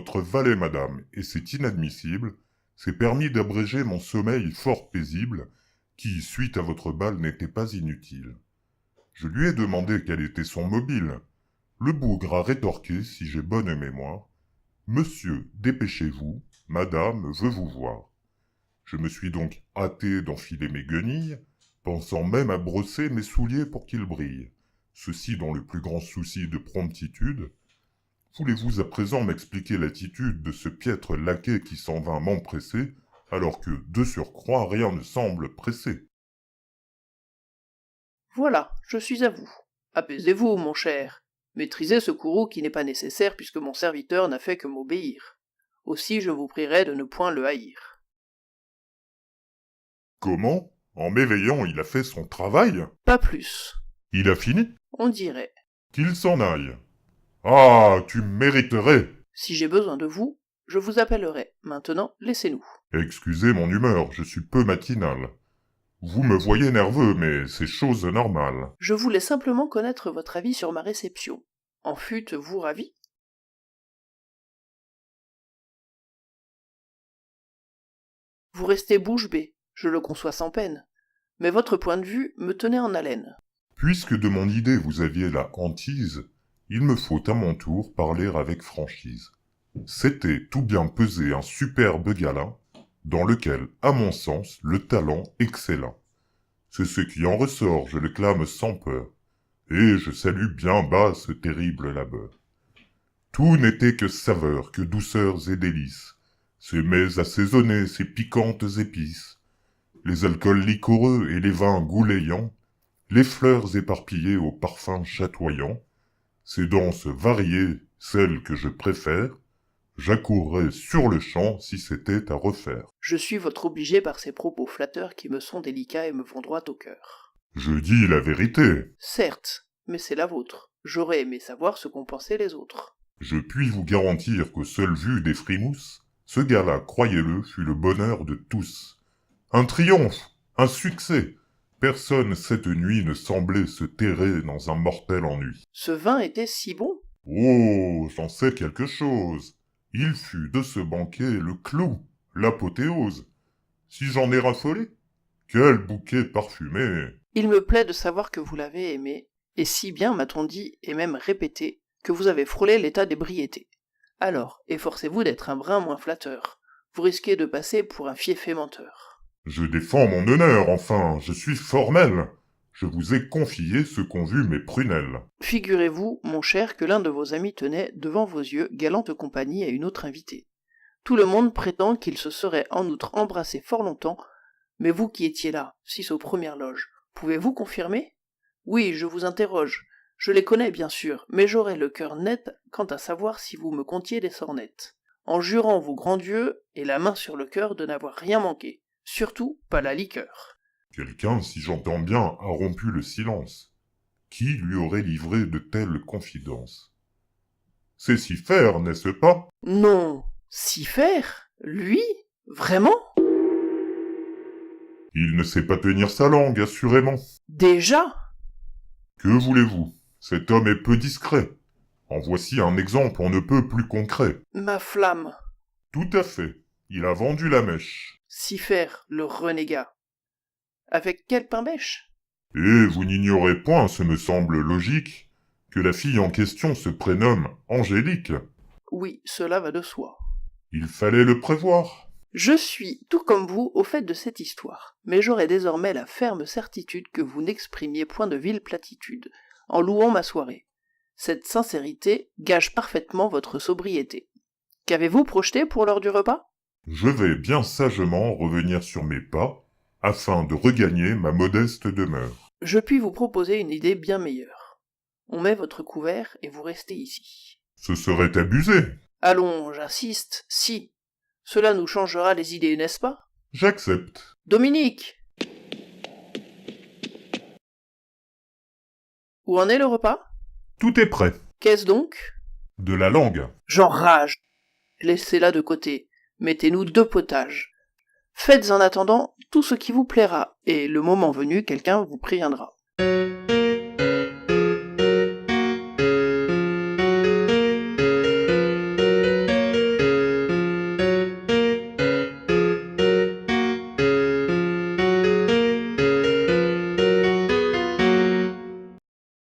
votre valet, madame, et c'est inadmissible, s'est permis d'abréger mon sommeil fort paisible, qui, suite à votre bal, n'était pas inutile. Je lui ai demandé quel était son mobile. Le bougre a rétorqué, si j'ai bonne mémoire, « Monsieur, dépêchez-vous, madame veut vous voir. » Je me suis donc hâté d'enfiler mes guenilles, pensant même à brosser mes souliers pour qu'ils brillent, ceci dans le plus grand souci de promptitude. Voulez-vous à présent m'expliquer l'attitude de ce piètre laquais qui s'en vint m'empresser, alors que, de surcroît, rien ne semble pressé? Voilà, je suis à vous. Apaisez-vous, mon cher. Maîtrisez ce courroux qui n'est pas nécessaire puisque mon serviteur n'a fait que m'obéir. Aussi je vous prierai de ne point le haïr. Comment? En m'éveillant, il a fait son travail? Pas plus. Il a fini? On dirait. Qu'il s'en aille. Ah, tu mériterais! Si j'ai besoin de vous, je vous appellerai. Maintenant, laissez-nous. Excusez mon humeur, je suis peu matinal. Vous me voyez nerveux, mais c'est chose normale. Je voulais simplement connaître votre avis sur ma réception. En fûtes-vous ravi? Vous restez bouche bée, je le conçois sans peine, mais votre point de vue me tenait en haleine. Puisque de mon idée vous aviez la hantise, il me faut à mon tour parler avec franchise. C'était tout bien pesé un superbe gala, dans lequel, à mon sens, le talent excella. C'est ce qui en ressort, je le clame sans peur, et je salue bien bas ce terrible labeur. Tout n'était que saveur, que douceurs et délices, ces mets assaisonnés, ces piquantes épices, les alcools liquoreux et les vins goulayants, les fleurs éparpillées aux parfums chatoyants, ces danses variées, celles que je préfère, j'accourrais sur le champ si c'était à refaire. Je suis votre obligé par ces propos flatteurs qui me sont délicats et me vont droit au cœur. Je dis la vérité. Certes, mais c'est la vôtre. J'aurais aimé savoir ce qu'ont pensé les autres. Je puis vous garantir qu'aux seules vues des frimousses, ce gala, croyez-le, fut le bonheur de tous. Un triomphe, un succès. Personne cette nuit ne semblait se terrer dans un mortel ennui. Ce vin était si bon? Oh, j'en sais quelque chose. Il fut de ce banquet le clou, l'apothéose. Si j'en ai raffolé, quel bouquet parfumé! Il me plaît de savoir que vous l'avez aimé, et si bien m'a-t-on dit, et même répété, que vous avez frôlé l'état d'ébriété. Alors, efforcez-vous d'être un brin moins flatteur. Vous risquez de passer pour un fieffé menteur. Je défends mon honneur, enfin, je suis formel. Je vous ai confié ce qu'ont vu mes prunelles. Figurez-vous, mon cher, que l'un de vos amis tenait, devant vos yeux, galante compagnie à une autre invitée. Tout le monde prétend qu'il se serait en outre embrassé fort longtemps, mais vous qui étiez là, six aux premières loges, pouvez-vous confirmer? Oui, je vous interroge. Je les connais, bien sûr, mais j'aurai le cœur net quant à savoir si vous me contiez des sornettes. En jurant vos grands dieux, et la main sur le cœur de n'avoir rien manqué. Surtout, pas la liqueur. Quelqu'un, si j'entends bien, a rompu le silence. Qui lui aurait livré de telles confidences? C'est si faire, n'est-ce pas? Non, si faire? Lui? Vraiment? Il ne sait pas tenir sa langue, assurément. Déjà? Que voulez-vous? Cet homme est peu discret. En voici un exemple on ne peut plus concret. Ma flamme. Tout à fait. Il a vendu la mèche. Si faire, le renégat. Avec quel pain-bêche? Et vous n'ignorez point, ce me semble logique, que la fille en question se prénomme Angélique. Oui, cela va de soi. Il fallait le prévoir. Je suis, tout comme vous, au fait de cette histoire, mais j'aurai désormais la ferme certitude que vous n'exprimiez point de viles platitudes, en louant ma soirée. Cette sincérité gage parfaitement votre sobriété. Qu'avez-vous projeté pour l'heure du repas? Je vais bien sagement revenir sur mes pas, afin de regagner ma modeste demeure. Je puis vous proposer une idée bien meilleure. On met votre couvert et vous restez ici. Ce serait abusé. Allons, j'insiste, si. Cela nous changera les idées, n'est-ce pas? J'accepte. Dominique! Où en est le repas? Tout est prêt. Qu'est-ce donc? De la langue. J'enrage. Laissez-la de côté. Mettez-nous 2 potages. Faites en attendant tout ce qui vous plaira, et le moment venu, quelqu'un vous préviendra.